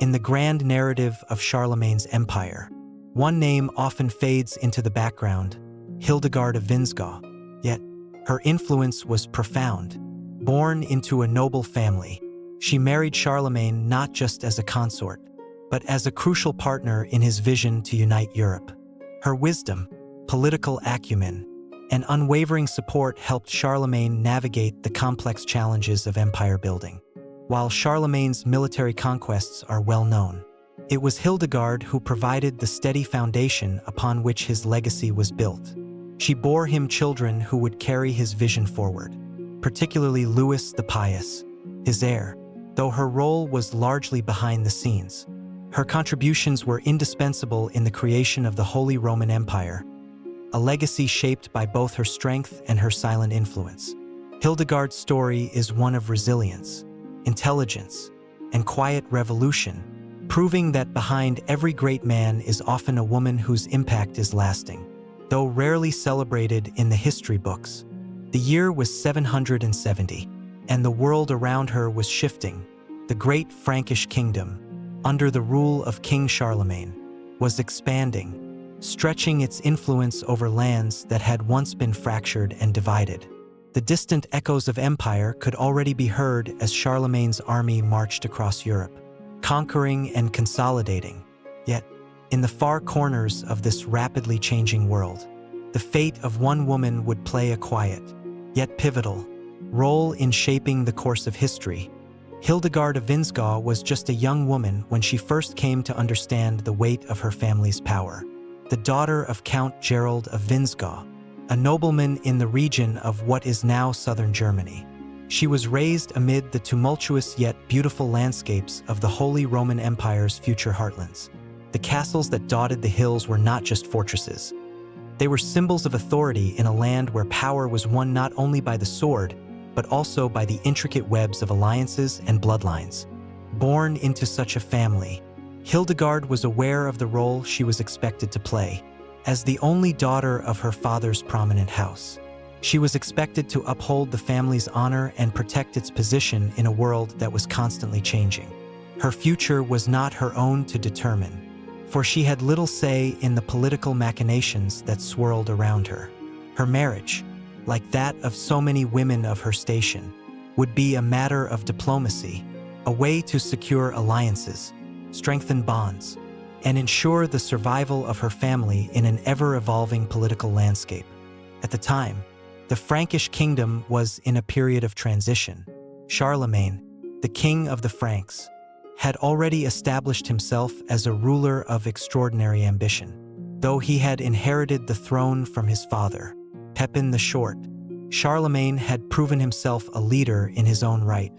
In the grand narrative of Charlemagne's empire, one name often fades into the background: Hildegard of Vinzgau. Yet, her influence was profound. Born into a noble family, she married Charlemagne not just as a consort, but as a crucial partner in his vision to unite Europe. Her wisdom, political acumen, and unwavering support helped Charlemagne navigate the complex challenges of empire building. While Charlemagne's military conquests are well known, it was Hildegard who provided the steady foundation upon which his legacy was built. She bore him children who would carry his vision forward, particularly Louis the Pious, his heir. Though her role was largely behind the scenes, her contributions were indispensable in the creation of the Holy Roman Empire, a legacy shaped by both her strength and her silent influence. Hildegard's story is one of resilience, intelligence, and quiet revolution, proving that behind every great man is often a woman whose impact is lasting. Though rarely celebrated in the history books, the year was 770, and the world around her was shifting. The great Frankish kingdom, under the rule of King Charlemagne, was expanding, stretching its influence over lands that had once been fractured and divided. The distant echoes of empire could already be heard as Charlemagne's army marched across Europe, conquering and consolidating. Yet, in the far corners of this rapidly changing world, the fate of one woman would play a quiet, yet pivotal, role in shaping the course of history. Hildegard of Vinzgau was just a young woman when she first came to understand the weight of her family's power. The daughter of Count Gerald of Vinzgau, a nobleman in the region of what is now southern Germany. She was raised amid the tumultuous yet beautiful landscapes of the Holy Roman Empire's future heartlands. The castles that dotted the hills were not just fortresses. They were symbols of authority in a land where power was won not only by the sword, but also by the intricate webs of alliances and bloodlines. Born into such a family, Hildegard was aware of the role she was expected to play. As the only daughter of her father's prominent house, she was expected to uphold the family's honor and protect its position in a world that was constantly changing. Her future was not her own to determine, for she had little say in the political machinations that swirled around her. Her marriage, like that of so many women of her station, would be a matter of diplomacy, a way to secure alliances, strengthen bonds, and ensure the survival of her family in an ever-evolving political landscape. At the time, the Frankish kingdom was in a period of transition. Charlemagne, the king of the Franks, had already established himself as a ruler of extraordinary ambition. Though he had inherited the throne from his father, Pepin the Short, Charlemagne had proven himself a leader in his own right.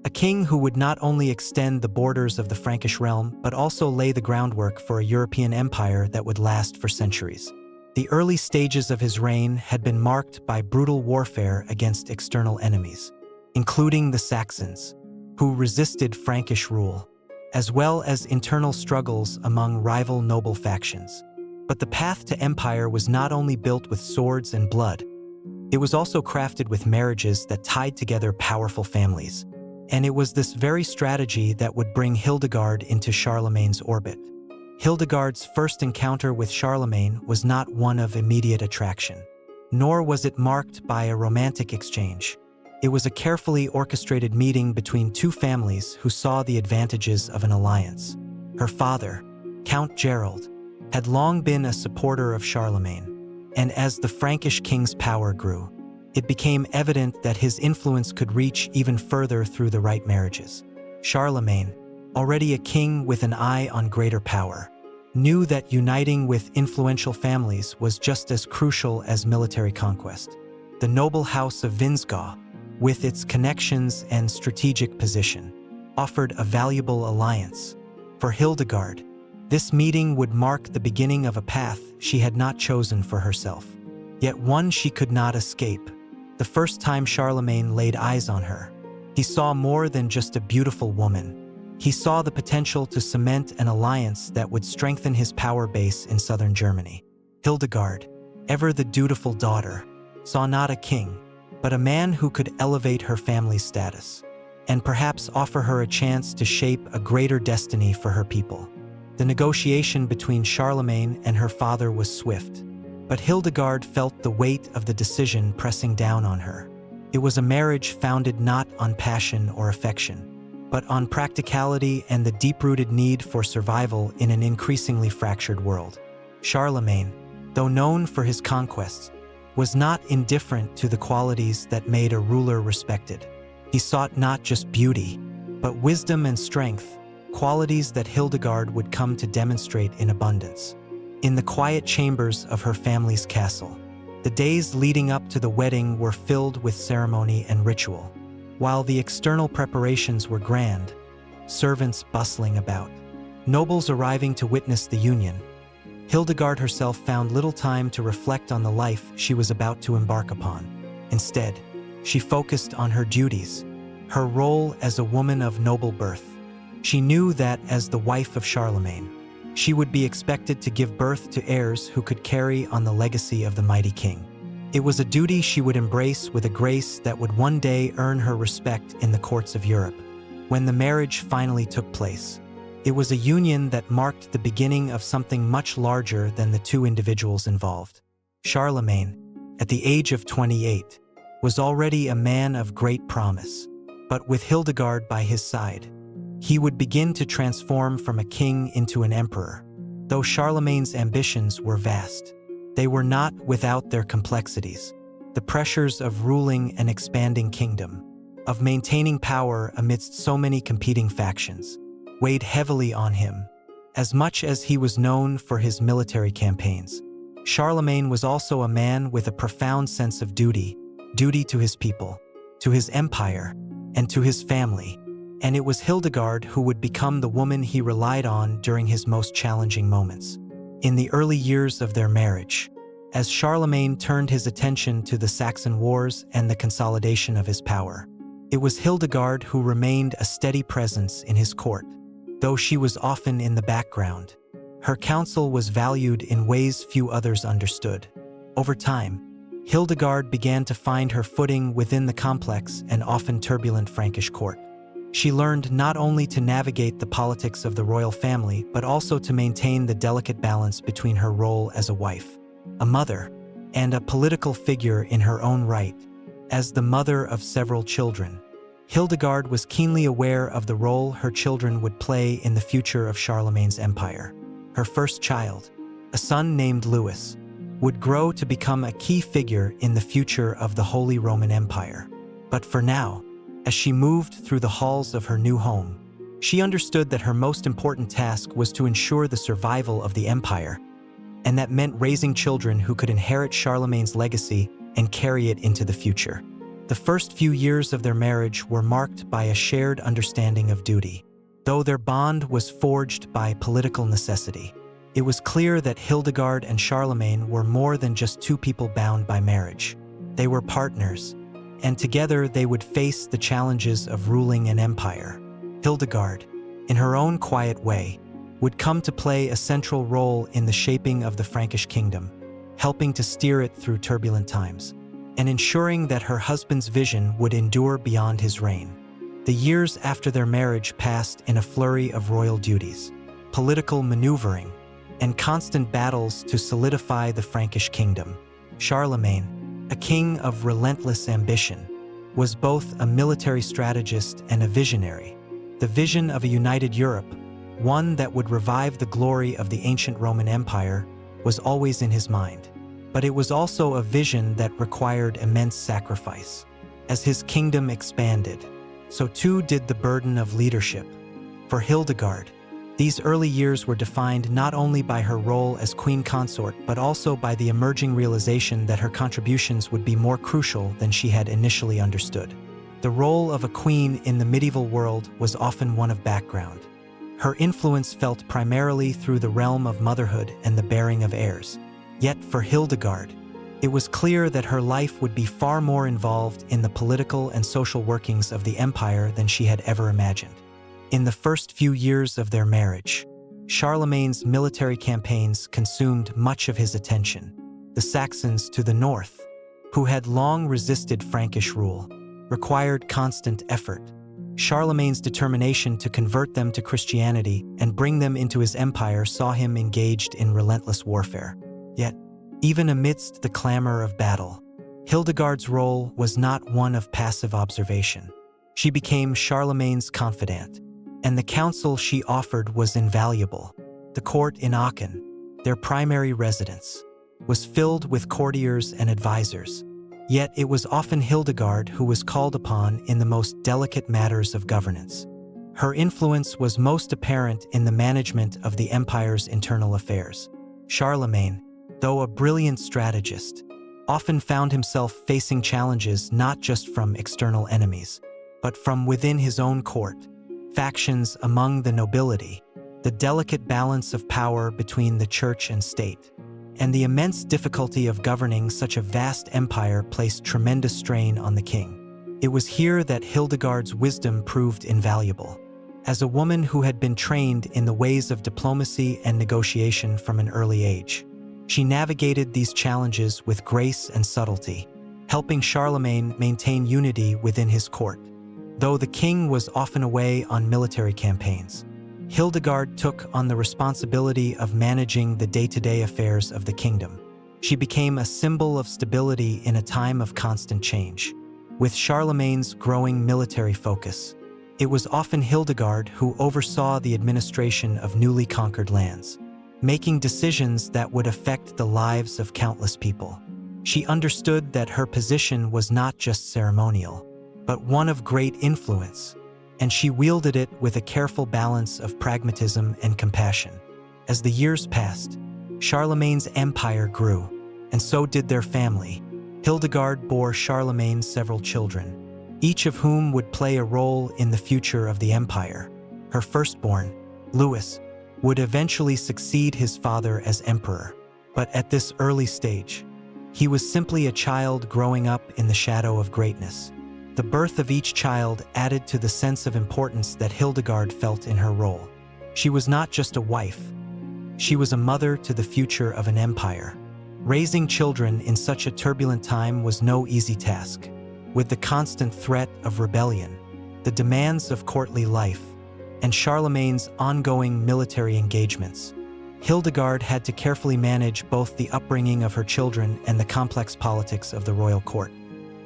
A king who would not only extend the borders of the Frankish realm, but also lay the groundwork for a European empire that would last for centuries. The early stages of his reign had been marked by brutal warfare against external enemies, including the Saxons, who resisted Frankish rule, as well as internal struggles among rival noble factions. But the path to empire was not only built with swords and blood, it was also crafted with marriages that tied together powerful families. And it was this very strategy that would bring Hildegard into Charlemagne's orbit. Hildegard's first encounter with Charlemagne was not one of immediate attraction, nor was it marked by a romantic exchange. It was a carefully orchestrated meeting between two families who saw the advantages of an alliance. Her father, Count Gerald, had long been a supporter of Charlemagne, and as the Frankish king's power grew, it became evident that his influence could reach even further through the right marriages. Charlemagne, already a king with an eye on greater power, knew that uniting with influential families was just as crucial as military conquest. The noble house of Vinzgau, with its connections and strategic position, offered a valuable alliance. For Hildegard, this meeting would mark the beginning of a path she had not chosen for herself, yet one she could not escape. The first time Charlemagne laid eyes on her, he saw more than just a beautiful woman. He saw the potential to cement an alliance that would strengthen his power base in southern Germany. Hildegard, ever the dutiful daughter, saw not a king, but a man who could elevate her family's status. and perhaps offer her a chance to shape a greater destiny for her people. The negotiation between Charlemagne and her father was swift, but Hildegard felt the weight of the decision pressing down on her. It was a marriage founded not on passion or affection, but on practicality and the deep-rooted need for survival in an increasingly fractured world. Charlemagne, though known for his conquests, was not indifferent to the qualities that made a ruler respected. He sought not just beauty, but wisdom and strength, qualities that Hildegard would come to demonstrate in abundance. In the quiet chambers of her family's castle, the days leading up to the wedding were filled with ceremony and ritual. While the external preparations were grand, servants bustling about, nobles arriving to witness the union, Hildegard herself found little time to reflect on the life she was about to embark upon. Instead, she focused on her duties, her role as a woman of noble birth. She knew that, as the wife of Charlemagne, she would be expected to give birth to heirs who could carry on the legacy of the mighty king. It was a duty she would embrace with a grace that would one day earn her respect in the courts of Europe. When the marriage finally took place, it was a union that marked the beginning of something much larger than the two individuals involved. Charlemagne, at the age of 28, was already a man of great promise, but with Hildegard by his side, he would begin to transform from a king into an emperor. Though Charlemagne's ambitions were vast, they were not without their complexities. The pressures of ruling an expanding kingdom, of maintaining power amidst so many competing factions, weighed heavily on him. As much as he was known for his military campaigns, Charlemagne was also a man with a profound sense of duty to his people, to his empire, and to his family. And it was Hildegard who would become the woman he relied on during his most challenging moments. In the early years of their marriage, as Charlemagne turned his attention to the Saxon wars and the consolidation of his power, it was Hildegard who remained a steady presence in his court. Though she was often in the background, her counsel was valued in ways few others understood. Over time, Hildegard began to find her footing within the complex and often turbulent Frankish court. She learned not only to navigate the politics of the royal family, but also to maintain the delicate balance between her role as a wife, a mother, and a political figure in her own right. As the mother of several children, Hildegard was keenly aware of the role her children would play in the future of Charlemagne's empire. Her first child, a son named Louis, would grow to become a key figure in the future of the Holy Roman Empire. But for now, as she moved through the halls of her new home, she understood that her most important task was to ensure the survival of the empire, and that meant raising children who could inherit Charlemagne's legacy and carry it into the future. The first few years of their marriage were marked by a shared understanding of duty. Though their bond was forged by political necessity, it was clear that Hildegard and Charlemagne were more than just two people bound by marriage. They were partners, and together they would face the challenges of ruling an empire. Hildegard, in her own quiet way, would come to play a central role in the shaping of the Frankish kingdom, helping to steer it through turbulent times, and ensuring that her husband's vision would endure beyond his reign. The years after their marriage passed in a flurry of royal duties, political maneuvering, and constant battles to solidify the Frankish kingdom. Charlemagne, a king of relentless ambition, was both a military strategist and a visionary. The vision of a united Europe, one that would revive the glory of the ancient Roman Empire, was always in his mind. But it was also a vision that required immense sacrifice. As his kingdom expanded, so too did the burden of leadership. For Hildegard, these early years were defined not only by her role as queen consort, but also by the emerging realization that her contributions would be more crucial than she had initially understood. The role of a queen in the medieval world was often one of background. Her influence felt primarily through the realm of motherhood and the bearing of heirs. Yet for Hildegard, it was clear that her life would be far more involved in the political and social workings of the empire than she had ever imagined. In the first few years of their marriage, Charlemagne's military campaigns consumed much of his attention. The Saxons to the north, who had long resisted Frankish rule, required constant effort, Charlemagne's determination to convert them to Christianity and bring them into his empire saw him engaged in relentless warfare. Yet, even amidst the clamor of battle, Hildegard's role was not one of passive observation. She became Charlemagne's confidant, and the counsel she offered was invaluable. The court in Aachen, their primary residence, was filled with courtiers and advisors. Yet it was often Hildegard who was called upon in the most delicate matters of governance. Her influence was most apparent in the management of the empire's internal affairs. Charlemagne, though a brilliant strategist, often found himself facing challenges not just from external enemies, but from within his own court, factions among the nobility, the delicate balance of power between the church and state, and the immense difficulty of governing such a vast empire placed tremendous strain on the king. It was here that Hildegard's wisdom proved invaluable. As a woman who had been trained in the ways of diplomacy and negotiation from an early age, she navigated these challenges with grace and subtlety, helping Charlemagne maintain unity within his court. Though the king was often away on military campaigns, Hildegard took on the responsibility of managing the day-to-day affairs of the kingdom. She became a symbol of stability in a time of constant change. With Charlemagne's growing military focus, it was often Hildegard who oversaw the administration of newly conquered lands, making decisions that would affect the lives of countless people. She understood that her position was not just ceremonial, but one of great influence, and she wielded it with a careful balance of pragmatism and compassion. As the years passed, Charlemagne's empire grew, and so did their family. Hildegard bore Charlemagne several children, each of whom would play a role in the future of the empire. Her firstborn, Louis, would eventually succeed his father as emperor, but at this early stage, he was simply a child growing up in the shadow of greatness. The birth of each child added to the sense of importance that Hildegard felt in her role. She was not just a wife. She was a mother to the future of an empire. Raising children in such a turbulent time was no easy task. With the constant threat of rebellion, the demands of courtly life, and Charlemagne's ongoing military engagements, Hildegard had to carefully manage both the upbringing of her children and the complex politics of the royal court.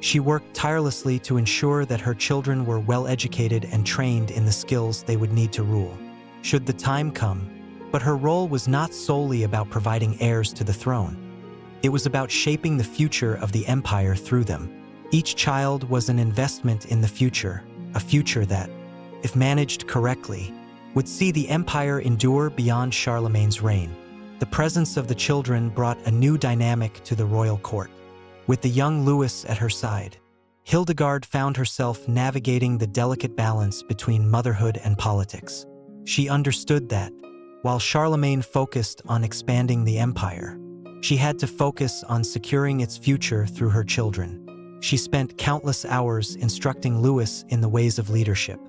She worked tirelessly to ensure that her children were well educated and trained in the skills they would need to rule, should the time come. But her role was not solely about providing heirs to the throne. It was about shaping the future of the empire through them. Each child was an investment in the future, a future that, if managed correctly, would see the empire endure beyond Charlemagne's reign. The presence of the children brought a new dynamic to the royal court. With the young Louis at her side, Hildegard found herself navigating the delicate balance between motherhood and politics. She understood that, while Charlemagne focused on expanding the empire, she had to focus on securing its future through her children. She spent countless hours instructing Louis in the ways of leadership,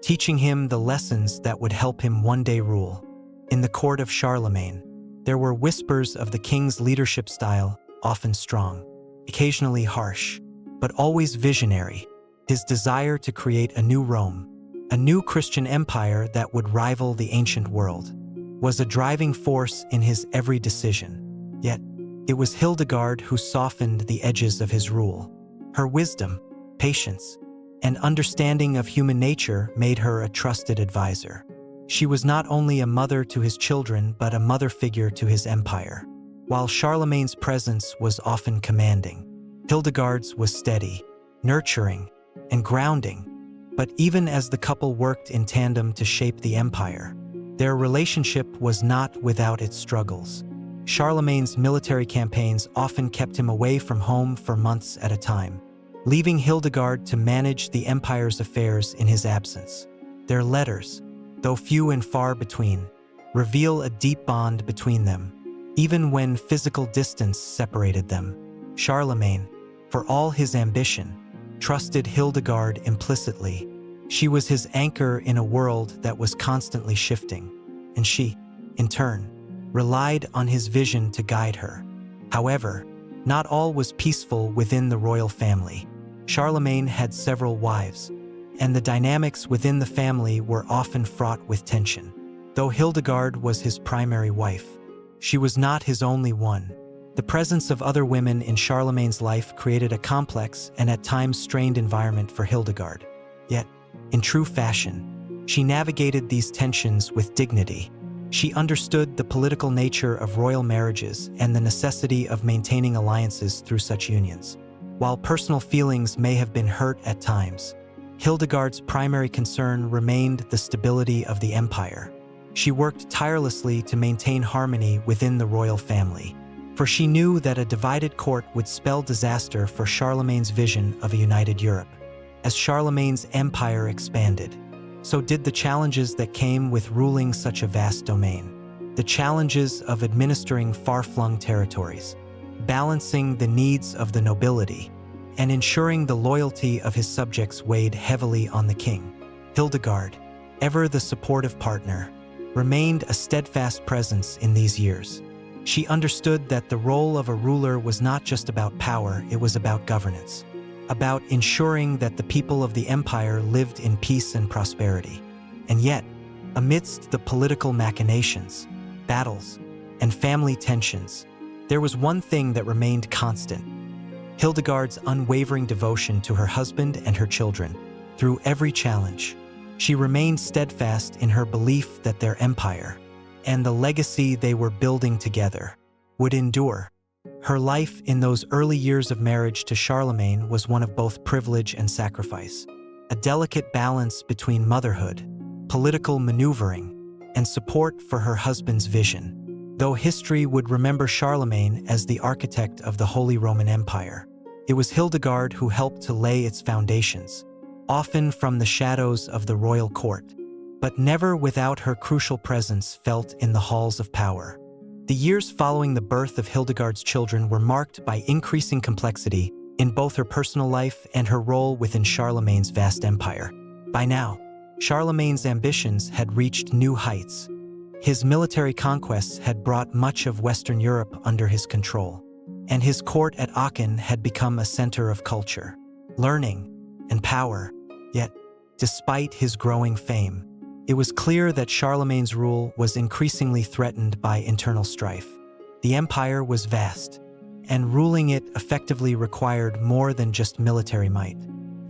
teaching him the lessons that would help him one day rule. In the court of Charlemagne, there were whispers of the king's leadership style, often strong, occasionally harsh, but always visionary. His desire to create a new Rome, a new Christian empire that would rival the ancient world, was a driving force in his every decision. Yet, it was Hildegard who softened the edges of his rule. Her wisdom, patience, and understanding of human nature made her a trusted advisor. She was not only a mother to his children, but a mother figure to his empire. While Charlemagne's presence was often commanding, Hildegard's was steady, nurturing, and grounding. But even as the couple worked in tandem to shape the empire, their relationship was not without its struggles. Charlemagne's military campaigns often kept him away from home for months at a time, leaving Hildegard to manage the empire's affairs in his absence. Their letters, though few and far between, reveal a deep bond between them, even when physical distance separated them. Charlemagne, for all his ambition, trusted Hildegard implicitly. She was his anchor in a world that was constantly shifting, and she, in turn, relied on his vision to guide her. However, not all was peaceful within the royal family. Charlemagne had several wives, and the dynamics within the family were often fraught with tension. Though Hildegard was his primary wife, she was not his only one. The presence of other women in Charlemagne's life created a complex and at times strained environment for Hildegard. Yet, in true fashion, she navigated these tensions with dignity. She understood the political nature of royal marriages and the necessity of maintaining alliances through such unions. While personal feelings may have been hurt at times, Hildegard's primary concern remained the stability of the empire. She worked tirelessly to maintain harmony within the royal family, for she knew that a divided court would spell disaster for Charlemagne's vision of a united Europe. As Charlemagne's empire expanded, so did the challenges that came with ruling such a vast domain. The challenges of administering far-flung territories, balancing the needs of the nobility, and ensuring the loyalty of his subjects weighed heavily on the king. Hildegard, ever the supportive partner, remained a steadfast presence in these years. She understood that the role of a ruler was not just about power, it was about governance, about ensuring that the people of the empire lived in peace and prosperity. And yet, amidst the political machinations, battles, and family tensions, there was one thing that remained constant: Hildegard's unwavering devotion to her husband and her children. Through every challenge, she remained steadfast in her belief that their empire, and the legacy they were building together, would endure. Her life in those early years of marriage to Charlemagne was one of both privilege and sacrifice, a delicate balance between motherhood, political maneuvering, and support for her husband's vision. Though history would remember Charlemagne as the architect of the Holy Roman Empire, it was Hildegard who helped to lay its foundations, often from the shadows of the royal court, but never without her crucial presence felt in the halls of power. The years following the birth of Hildegard's children were marked by increasing complexity in both her personal life and her role within Charlemagne's vast empire. By now, Charlemagne's ambitions had reached new heights. His military conquests had brought much of Western Europe under his control, and his court at Aachen had become a center of culture, learning, and power. Yet, despite his growing fame, it was clear that Charlemagne's rule was increasingly threatened by internal strife. The empire was vast, and ruling it effectively required more than just military might.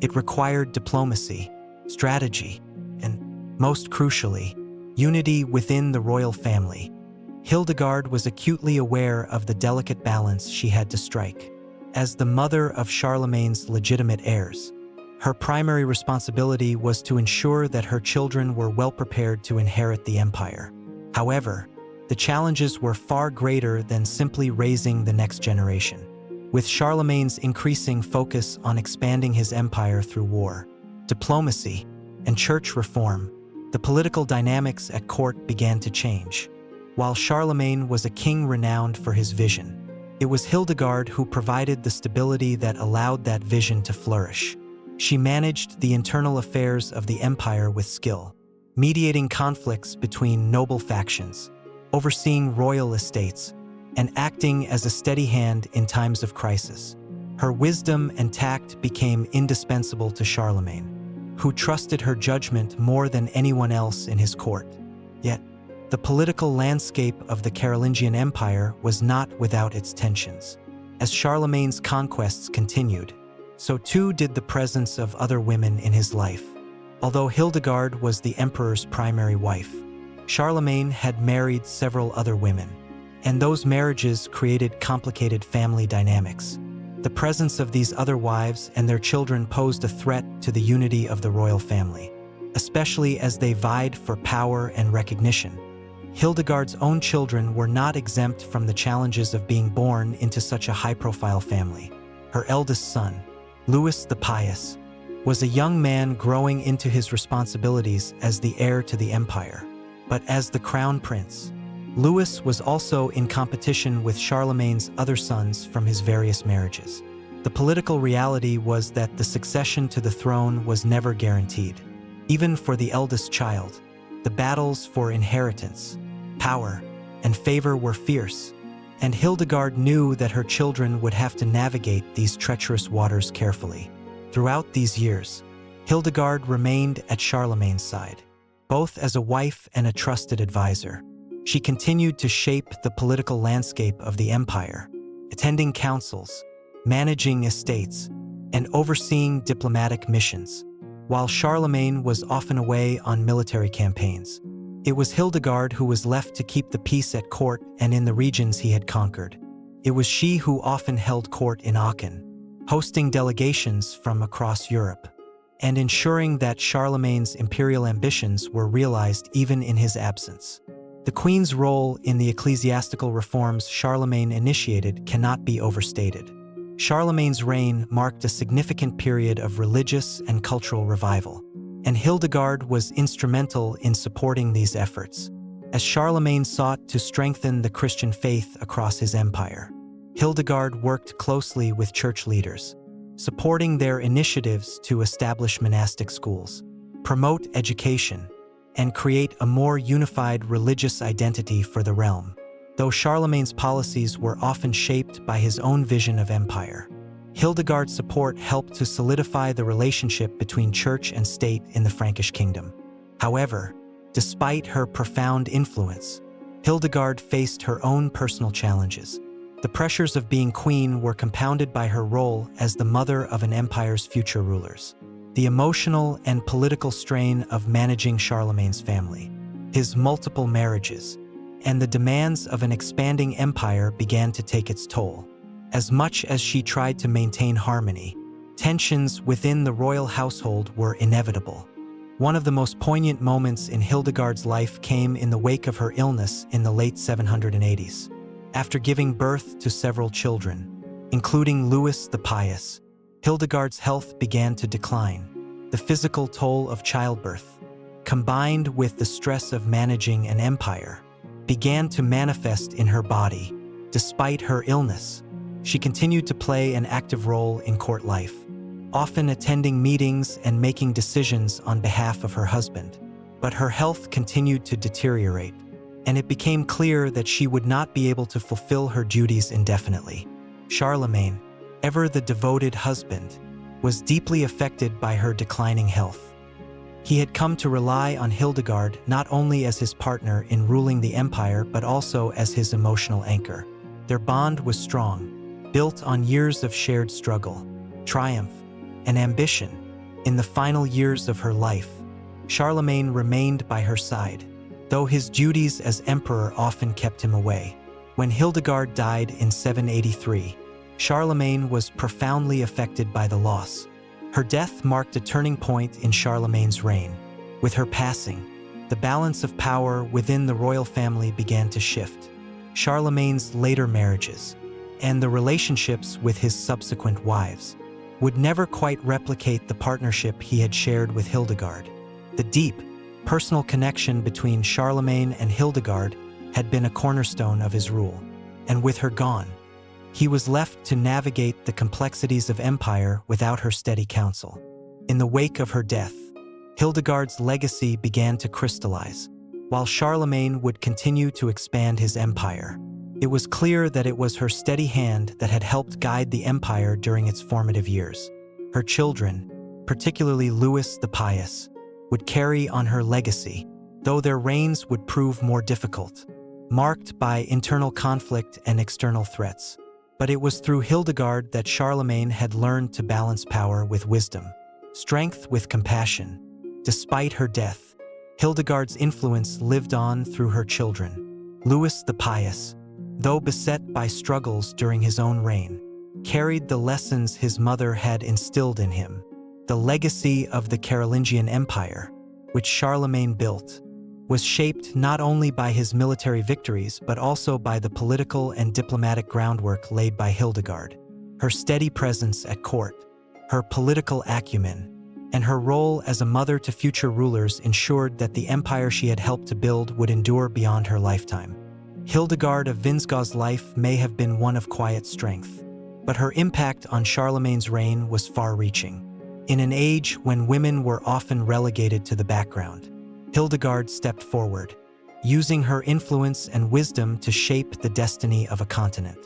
It required diplomacy, strategy, and, most crucially, unity within the royal family. Hildegard was acutely aware of the delicate balance she had to strike. As the mother of Charlemagne's legitimate heirs, her primary responsibility was to ensure that her children were well prepared to inherit the empire. However, the challenges were far greater than simply raising the next generation. With Charlemagne's increasing focus on expanding his empire through war, diplomacy, and church reform, the political dynamics at court began to change. While Charlemagne was a king renowned for his vision, it was Hildegard who provided the stability that allowed that vision to flourish. She managed the internal affairs of the empire with skill, mediating conflicts between noble factions, overseeing royal estates, and acting as a steady hand in times of crisis. Her wisdom and tact became indispensable to Charlemagne, who trusted her judgment more than anyone else in his court. Yet, the political landscape of the Carolingian Empire was not without its tensions. As Charlemagne's conquests continued, so too did the presence of other women in his life. Although Hildegard was the emperor's primary wife, Charlemagne had married several other women, and those marriages created complicated family dynamics. The presence of these other wives and their children posed a threat to the unity of the royal family, especially as they vied for power and recognition. Hildegard's own children were not exempt from the challenges of being born into such a high-profile family. Her eldest son, Louis the Pious, was a young man growing into his responsibilities as the heir to the empire. But as the crown prince, Louis was also in competition with Charlemagne's other sons from his various marriages. The political reality was that the succession to the throne was never guaranteed. Even for the eldest child, the battles for inheritance, power, and favor were fierce, and Hildegard knew that her children would have to navigate these treacherous waters carefully. Throughout these years, Hildegard remained at Charlemagne's side, both as a wife and a trusted advisor. She continued to shape the political landscape of the empire, attending councils, managing estates, and overseeing diplomatic missions. While Charlemagne was often away on military campaigns, it was Hildegard who was left to keep the peace at court and in the regions he had conquered. It was she who often held court in Aachen, hosting delegations from across Europe, and ensuring that Charlemagne's imperial ambitions were realized even in his absence. The queen's role in the ecclesiastical reforms Charlemagne initiated cannot be overstated. Charlemagne's reign marked a significant period of religious and cultural revival, and Hildegard was instrumental in supporting these efforts. As Charlemagne sought to strengthen the Christian faith across his empire, Hildegard worked closely with church leaders, supporting their initiatives to establish monastic schools, promote education, and create a more unified religious identity for the realm. Though Charlemagne's policies were often shaped by his own vision of empire, Hildegard's support helped to solidify the relationship between church and state in the Frankish kingdom. However, despite her profound influence, Hildegard faced her own personal challenges. The pressures of being queen were compounded by her role as the mother of an empire's future rulers. The emotional and political strain of managing Charlemagne's family, his multiple marriages, and the demands of an expanding empire began to take its toll. As much as she tried to maintain harmony, tensions within the royal household were inevitable. One of the most poignant moments in Hildegard's life came in the wake of her illness in the late 780s. After giving birth to several children, including Louis the Pious, Hildegard's health began to decline. The physical toll of childbirth, combined with the stress of managing an empire, began to manifest in her body. Despite her illness, she continued to play an active role in court life, often attending meetings and making decisions on behalf of her husband. But her health continued to deteriorate, and it became clear that she would not be able to fulfill her duties indefinitely. Charlemagne, ever the devoted husband, was deeply affected by her declining health. He had come to rely on Hildegard not only as his partner in ruling the empire but also as his emotional anchor. Their bond was strong, built on years of shared struggle, triumph, and ambition. In the final years of her life, Charlemagne remained by her side, though his duties as emperor often kept him away. When Hildegard died in 783, Charlemagne was profoundly affected by the loss. Her death marked a turning point in Charlemagne's reign. With her passing, the balance of power within the royal family began to shift. Charlemagne's later marriages, and the relationships with his subsequent wives, would never quite replicate the partnership he had shared with Hildegard. The deep, personal connection between Charlemagne and Hildegard had been a cornerstone of his rule, and with her gone, he was left to navigate the complexities of empire without her steady counsel. In the wake of her death, Hildegard's legacy began to crystallize. While Charlemagne would continue to expand his empire, it was clear that it was her steady hand that had helped guide the empire during its formative years. Her children, particularly Louis the Pious, would carry on her legacy, though their reigns would prove more difficult, marked by internal conflict and external threats. But it was through Hildegard that Charlemagne had learned to balance power with wisdom, strength with compassion. Despite her death, Hildegard's influence lived on through her children. Louis the Pious, though beset by struggles during his own reign, carried the lessons his mother had instilled in him. The legacy of the Carolingian Empire, which Charlemagne built, was shaped not only by his military victories but also by the political and diplomatic groundwork laid by Hildegard. Her steady presence at court, her political acumen, and her role as a mother to future rulers ensured that the empire she had helped to build would endure beyond her lifetime. Hildegard of Vinzgau's life may have been one of quiet strength, but her impact on Charlemagne's reign was far-reaching. In an age when women were often relegated to the background, Hildegard stepped forward, using her influence and wisdom to shape the destiny of a continent.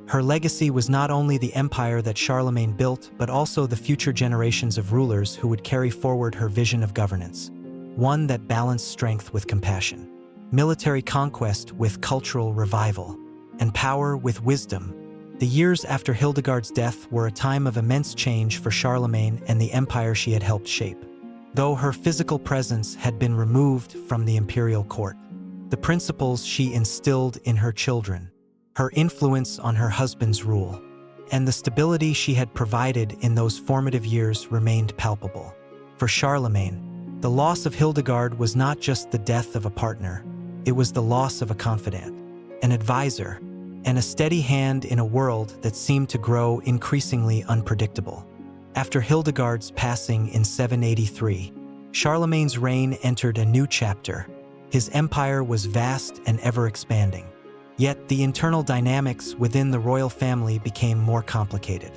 Her legacy was not only the empire that Charlemagne built, but also the future generations of rulers who would carry forward her vision of governance, one that balanced strength with compassion, military conquest with cultural revival, and power with wisdom. The years after Hildegard's death were a time of immense change for Charlemagne and the empire she had helped shape. Though her physical presence had been removed from the imperial court, the principles she instilled in her children, her influence on her husband's rule, and the stability she had provided in those formative years remained palpable. For Charlemagne, the loss of Hildegard was not just the death of a partner, it was the loss of a confidant, an advisor, and a steady hand in a world that seemed to grow increasingly unpredictable. After Hildegard's passing in 783, Charlemagne's reign entered a new chapter. His empire was vast and ever-expanding. Yet the internal dynamics within the royal family became more complicated.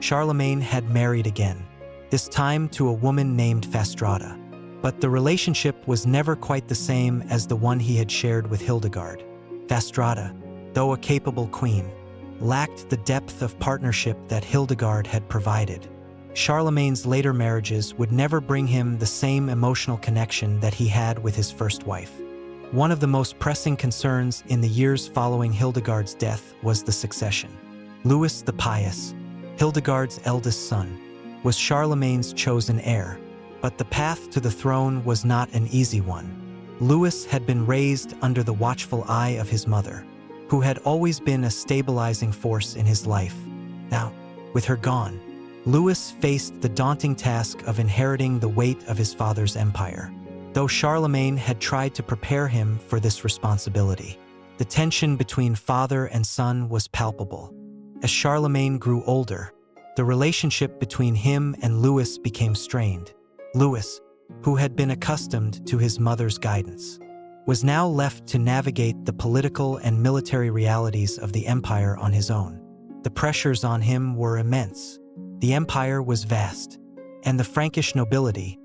Charlemagne had married again, this time to a woman named Fastrada. But the relationship was never quite the same as the one he had shared with Hildegard. Fastrada, though a capable queen, lacked the depth of partnership that Hildegard had provided. Charlemagne's later marriages would never bring him the same emotional connection that he had with his first wife. One of the most pressing concerns in the years following Hildegard's death was the succession. Louis the Pious, Hildegard's eldest son, was Charlemagne's chosen heir, but the path to the throne was not an easy one. Louis had been raised under the watchful eye of his mother, who had always been a stabilizing force in his life. Now, with her gone, Louis faced the daunting task of inheriting the weight of his father's empire. Though Charlemagne had tried to prepare him for this responsibility, the tension between father and son was palpable. As Charlemagne grew older, the relationship between him and Louis became strained. Louis, who had been accustomed to his mother's guidance, was now left to navigate the political and military realities of the empire on his own. The pressures on him were immense. The empire was vast, and the Frankish nobility,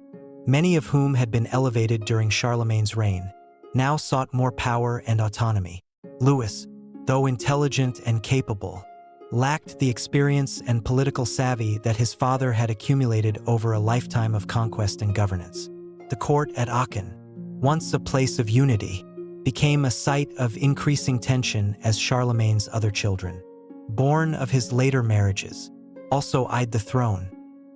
many of whom had been elevated during Charlemagne's reign, now sought more power and autonomy. Louis, though intelligent and capable, lacked the experience and political savvy that his father had accumulated over a lifetime of conquest and governance. The court at Aachen, once a place of unity, became a site of increasing tension as Charlemagne's other children, born of his later marriages, also eyed the throne.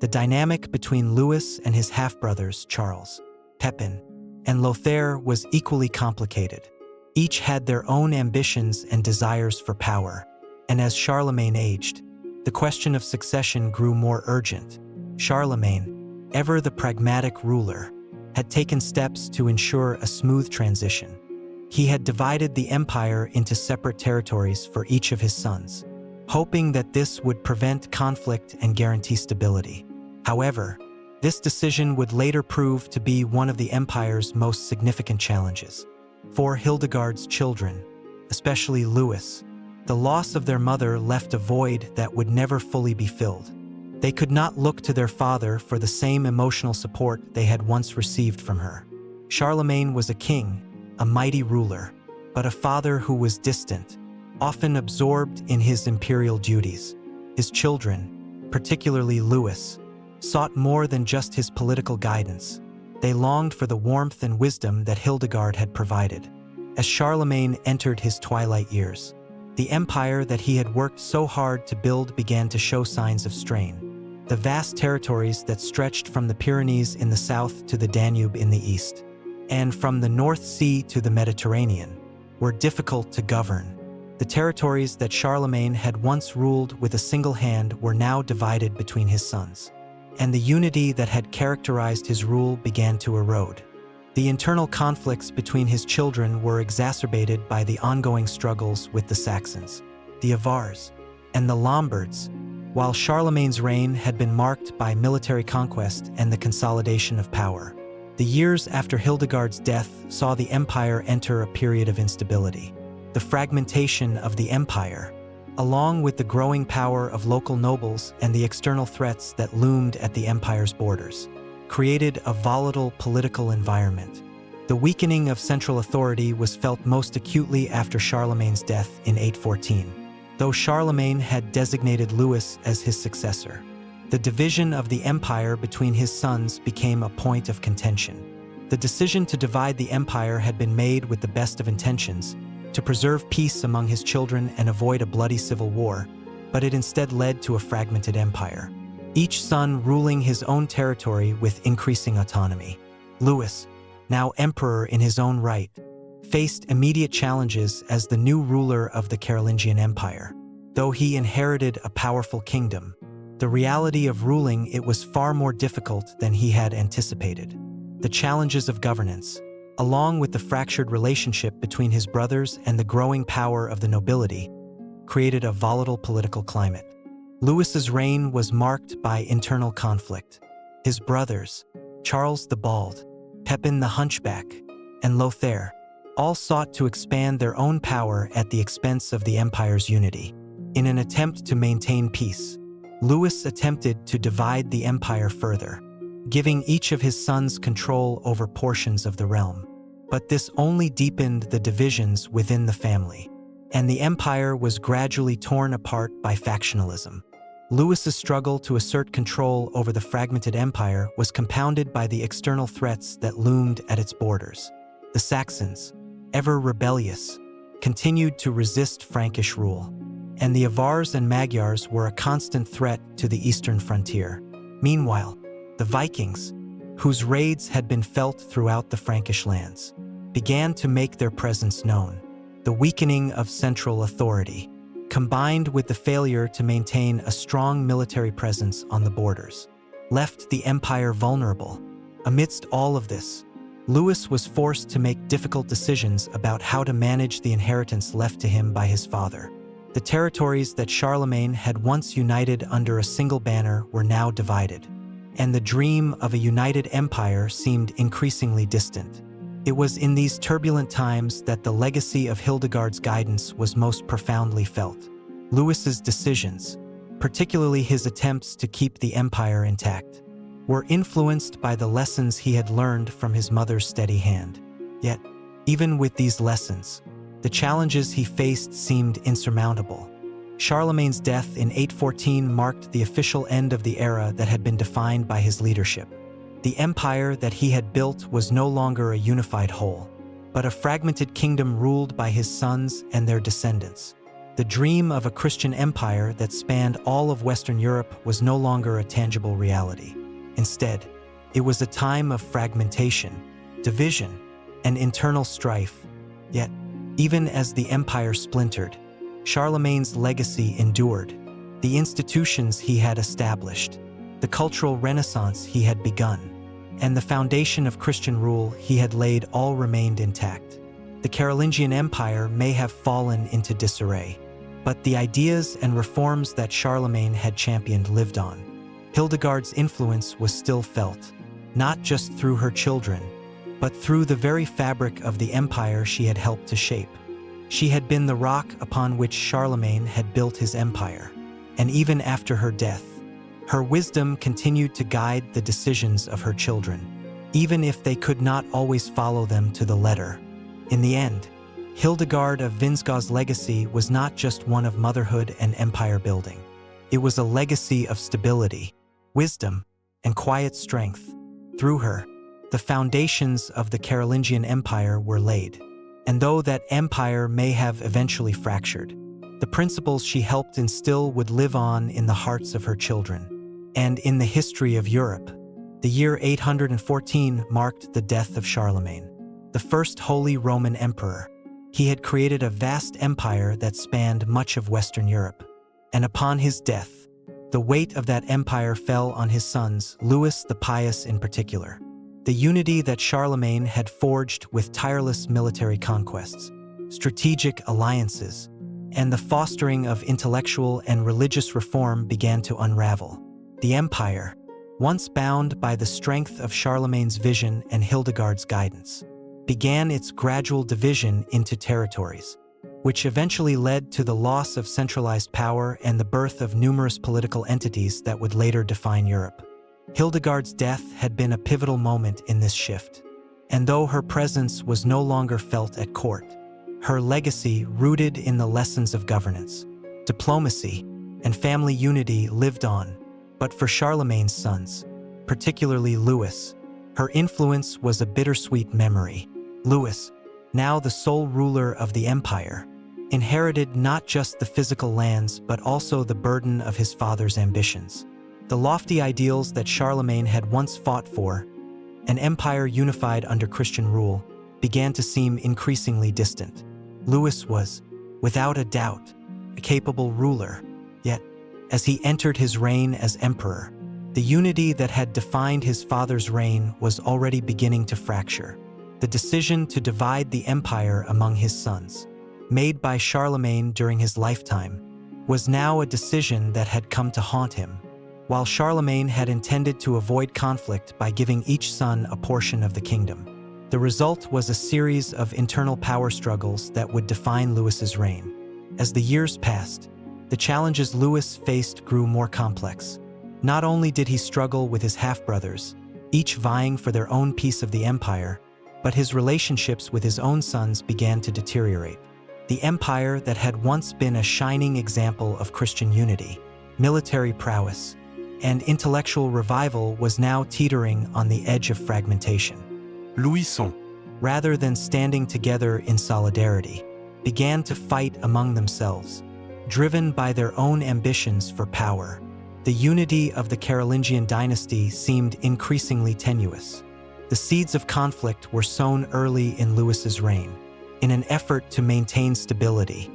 The dynamic between Louis and his half-brothers, Charles, Pepin, and Lothair was equally complicated. Each had their own ambitions and desires for power, and as Charlemagne aged, the question of succession grew more urgent. Charlemagne, ever the pragmatic ruler, had taken steps to ensure a smooth transition. He had divided the empire into separate territories for each of his sons, hoping that this would prevent conflict and guarantee stability. However, this decision would later prove to be one of the empire's most significant challenges. For Hildegard's children, especially Louis, the loss of their mother left a void that would never fully be filled. They could not look to their father for the same emotional support they had once received from her. Charlemagne was a king, a mighty ruler, but a father who was distant, often absorbed in his imperial duties. His children, particularly Louis, sought more than just his political guidance. They longed for the warmth and wisdom that Hildegard had provided. As Charlemagne entered his twilight years, the empire that he had worked so hard to build began to show signs of strain. The vast territories that stretched from the Pyrenees in the south to the Danube in the east, and from the North Sea to the Mediterranean, were difficult to govern. The territories that Charlemagne had once ruled with a single hand were now divided between his sons, and the unity that had characterized his rule began to erode. The internal conflicts between his children were exacerbated by the ongoing struggles with the Saxons, the Avars, and the Lombards, while Charlemagne's reign had been marked by military conquest and the consolidation of power. The years after Hildegard's death saw the empire enter a period of instability. The fragmentation of the empire, along with the growing power of local nobles and the external threats that loomed at the empire's borders, created a volatile political environment. The weakening of central authority was felt most acutely after Charlemagne's death in 814. though Charlemagne had designated Louis as his successor. The division of the empire between his sons became a point of contention. The decision to divide the empire had been made with the best of intentions, to preserve peace among his children and avoid a bloody civil war, but it instead led to a fragmented empire, each son ruling his own territory with increasing autonomy. Louis, now emperor in his own right, faced immediate challenges as the new ruler of the Carolingian Empire. Though he inherited a powerful kingdom, the reality of ruling it was far more difficult than he had anticipated. The challenges of governance, along with the fractured relationship between his brothers and the growing power of the nobility, created a volatile political climate. Louis's reign was marked by internal conflict. His brothers, Charles the Bald, Pepin the Hunchback, and Lothair, all sought to expand their own power at the expense of the empire's unity. In an attempt to maintain peace, Louis attempted to divide the empire further, giving each of his sons control over portions of the realm. But this only deepened the divisions within the family, and the empire was gradually torn apart by factionalism. Louis's struggle to assert control over the fragmented empire was compounded by the external threats that loomed at its borders. The Saxons, ever rebellious, continued to resist Frankish rule, and the Avars and Magyars were a constant threat to the eastern frontier. Meanwhile, the Vikings, whose raids had been felt throughout the Frankish lands, began to make their presence known. The weakening of central authority, combined with the failure to maintain a strong military presence on the borders, left the empire vulnerable. Amidst all of this, Louis was forced to make difficult decisions about how to manage the inheritance left to him by his father. The territories that Charlemagne had once united under a single banner were now divided, and the dream of a united empire seemed increasingly distant. It was in these turbulent times that the legacy of Hildegard's guidance was most profoundly felt. Louis's decisions, particularly his attempts to keep the empire intact, were influenced by the lessons he had learned from his mother's steady hand. Yet, even with these lessons, the challenges he faced seemed insurmountable. Charlemagne's death in 814 marked the official end of the era that had been defined by his leadership. The empire that he had built was no longer a unified whole, but a fragmented kingdom ruled by his sons and their descendants. The dream of a Christian empire that spanned all of Western Europe was no longer a tangible reality. Instead, it was a time of fragmentation, division, and internal strife. Yet, even as the empire splintered, Charlemagne's legacy endured. The institutions he had established, the cultural renaissance he had begun, and the foundation of Christian rule he had laid all remained intact. The Carolingian Empire may have fallen into disarray, but the ideas and reforms that Charlemagne had championed lived on. Hildegard's influence was still felt, not just through her children, but through the very fabric of the empire she had helped to shape. She had been the rock upon which Charlemagne had built his empire, and even after her death, her wisdom continued to guide the decisions of her children, even if they could not always follow them to the letter. In the end, Hildegard of Vinzgau's legacy was not just one of motherhood and empire building. It was a legacy of stability, wisdom, and quiet strength. Through her, the foundations of the Carolingian Empire were laid. And though that empire may have eventually fractured, the principles she helped instill would live on in the hearts of her children. And in the history of Europe, the year 814 marked the death of Charlemagne, the first Holy Roman Emperor. He had created a vast empire that spanned much of Western Europe. And upon his death, the weight of that empire fell on his sons, Louis the Pious in particular. The unity that Charlemagne had forged with tireless military conquests, strategic alliances, and the fostering of intellectual and religious reform began to unravel. The empire, once bound by the strength of Charlemagne's vision and Hildegard's guidance, began its gradual division into territories, which eventually led to the loss of centralized power and the birth of numerous political entities that would later define Europe. Hildegard's death had been a pivotal moment in this shift, and though her presence was no longer felt at court, her legacy, rooted in the lessons of governance, diplomacy, and family unity lived on. But for Charlemagne's sons, particularly Louis, her influence was a bittersweet memory. Louis, now the sole ruler of the empire, inherited not just the physical lands but also the burden of his father's ambitions. The lofty ideals that Charlemagne had once fought for, an empire unified under Christian rule, began to seem increasingly distant. Louis was, without a doubt, a capable ruler, yet, as he entered his reign as emperor, the unity that had defined his father's reign was already beginning to fracture. The decision to divide the empire among his sons, made by Charlemagne during his lifetime, was now a decision that had come to haunt him. While Charlemagne had intended to avoid conflict by giving each son a portion of the kingdom, the result was a series of internal power struggles that would define Louis's reign. As the years passed, the challenges Louis faced grew more complex. Not only did he struggle with his half-brothers, each vying for their own piece of the empire, but his relationships with his own sons began to deteriorate. The empire that had once been a shining example of Christian unity, military prowess, and intellectual revival was now teetering on the edge of fragmentation. Louison, rather than standing together in solidarity, began to fight among themselves, driven by their own ambitions for power. The unity of the Carolingian dynasty seemed increasingly tenuous. The seeds of conflict were sown early in Louis's reign. In an effort to maintain stability,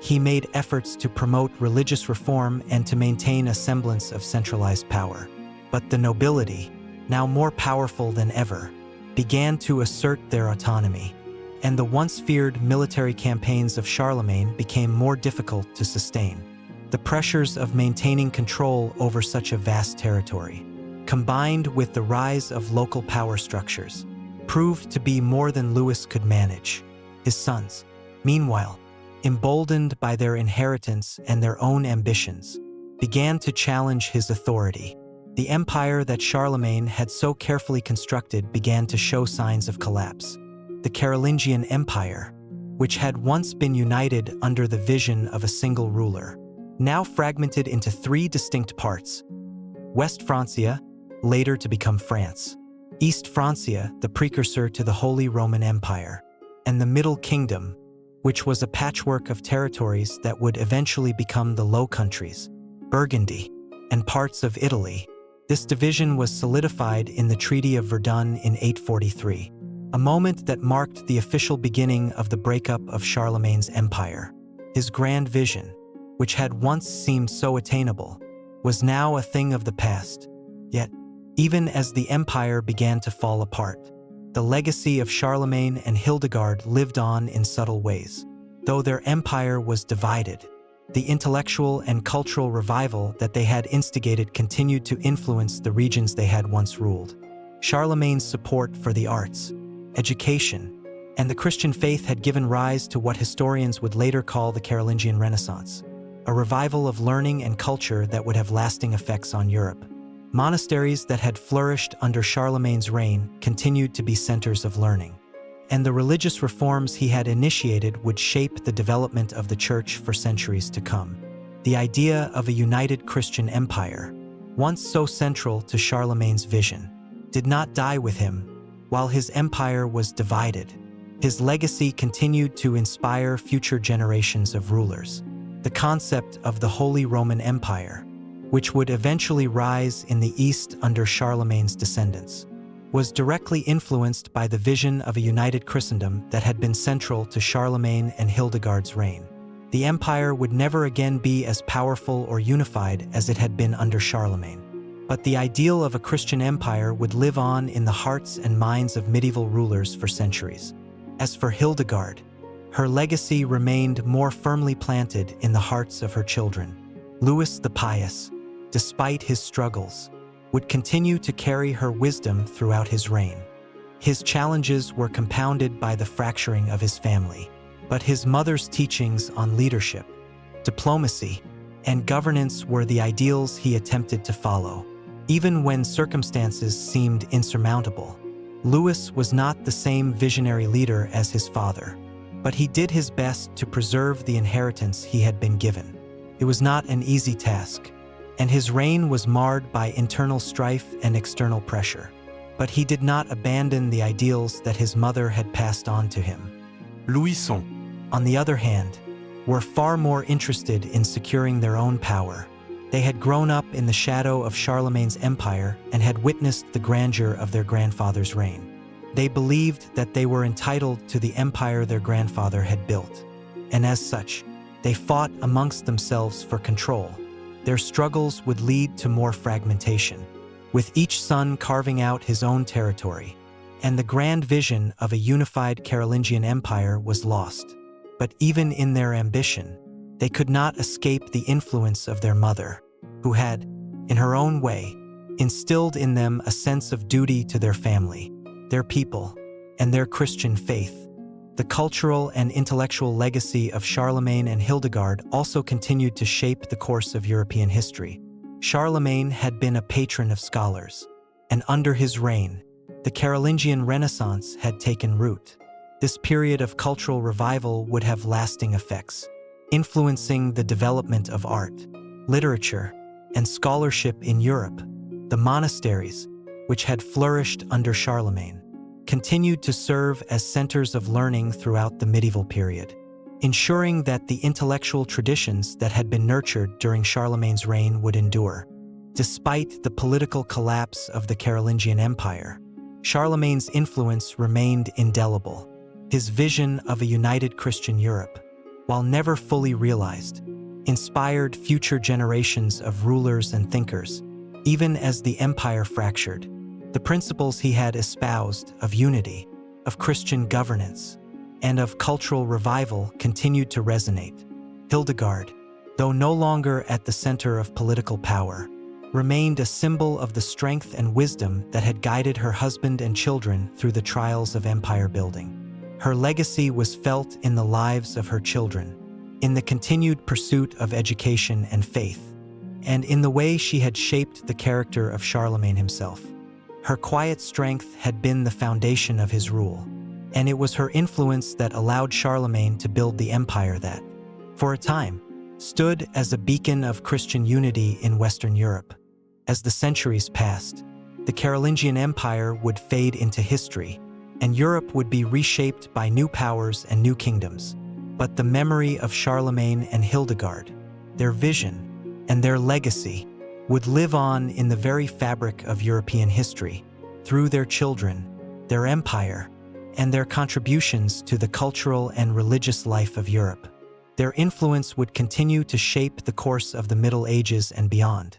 he made efforts to promote religious reform and to maintain a semblance of centralized power. But the nobility, now more powerful than ever, began to assert their autonomy, and the once feared military campaigns of Charlemagne became more difficult to sustain. The pressures of maintaining control over such a vast territory, combined with the rise of local power structures, proved to be more than Louis could manage. His sons, meanwhile, emboldened by their inheritance and their own ambitions, began to challenge his authority. The empire that Charlemagne had so carefully constructed began to show signs of collapse. The Carolingian Empire, which had once been united under the vision of a single ruler, now fragmented into three distinct parts: West Francia, later to become France; East Francia, the precursor to the Holy Roman Empire; and the Middle Kingdom, which was a patchwork of territories that would eventually become the Low Countries, Burgundy, and parts of Italy. This division was solidified in the Treaty of Verdun in 843, a moment that marked the official beginning of the breakup of Charlemagne's empire. His grand vision, which had once seemed so attainable, was now a thing of the past. Yet, even as the empire began to fall apart, the legacy of Charlemagne and Hildegard lived on in subtle ways. Though their empire was divided, the intellectual and cultural revival that they had instigated continued to influence the regions they had once ruled. Charlemagne's support for the arts, education, and the Christian faith had given rise to what historians would later call the Carolingian Renaissance, a revival of learning and culture that would have lasting effects on Europe. Monasteries that had flourished under Charlemagne's reign continued to be centers of learning, and the religious reforms he had initiated would shape the development of the Church for centuries to come. The idea of a united Christian empire, once so central to Charlemagne's vision, did not die with him. While his empire was divided, his legacy continued to inspire future generations of rulers. The concept of the Holy Roman Empire, which would eventually rise in the East under Charlemagne's descendants, was directly influenced by the vision of a united Christendom that had been central to Charlemagne and Hildegard's reign. The empire would never again be as powerful or unified as it had been under Charlemagne, but the ideal of a Christian empire would live on in the hearts and minds of medieval rulers for centuries. As for Hildegard, her legacy remained more firmly planted in the hearts of her children. Louis the Pious, despite his struggles, would continue to carry her wisdom throughout his reign. His challenges were compounded by the fracturing of his family, but his mother's teachings on leadership, diplomacy, and governance were the ideals he attempted to follow. Even when circumstances seemed insurmountable, Louis was not the same visionary leader as his father, but he did his best to preserve the inheritance he had been given. It was not an easy task, and his reign was marred by internal strife and external pressure. But he did not abandon the ideals that his mother had passed on to him. Louison, On the other hand, were far more interested in securing their own power. They had grown up in the shadow of Charlemagne's empire and had witnessed the grandeur of their grandfather's reign. They believed that they were entitled to the empire their grandfather had built, and as such, they fought amongst themselves for control. Their struggles would lead to more fragmentation, with each son carving out his own territory, and the grand vision of a unified Carolingian empire was lost. But even in their ambition, they could not escape the influence of their mother, who had, in her own way, instilled in them a sense of duty to their family, their people, and their Christian faith. The cultural and intellectual legacy of Charlemagne and Hildegard also continued to shape the course of European history. Charlemagne had been a patron of scholars, and under his reign, the Carolingian Renaissance had taken root. This period of cultural revival would have lasting effects, influencing the development of art, literature, and scholarship in Europe. The monasteries, which had flourished under Charlemagne, continued to serve as centers of learning throughout the medieval period, ensuring that the intellectual traditions that had been nurtured during Charlemagne's reign would endure. Despite the political collapse of the Carolingian Empire, Charlemagne's influence remained indelible. His vision of a united Christian Europe, while never fully realized, inspired future generations of rulers and thinkers. Even as the empire fractured, the principles he had espoused of unity, of Christian governance, and of cultural revival continued to resonate. Hildegard, though no longer at the center of political power, remained a symbol of the strength and wisdom that had guided her husband and children through the trials of empire building. Her legacy was felt in the lives of her children, in the continued pursuit of education and faith, and in the way she had shaped the character of Charlemagne himself. Her quiet strength had been the foundation of his rule, and it was her influence that allowed Charlemagne to build the empire that, for a time, stood as a beacon of Christian unity in Western Europe. As the centuries passed, the Carolingian Empire would fade into history, and Europe would be reshaped by new powers and new kingdoms. But the memory of Charlemagne and Hildegard, their vision, and their legacy would live on in the very fabric of European history, through their children, their empire, and their contributions to the cultural and religious life of Europe. Their influence would continue to shape the course of the Middle Ages and beyond.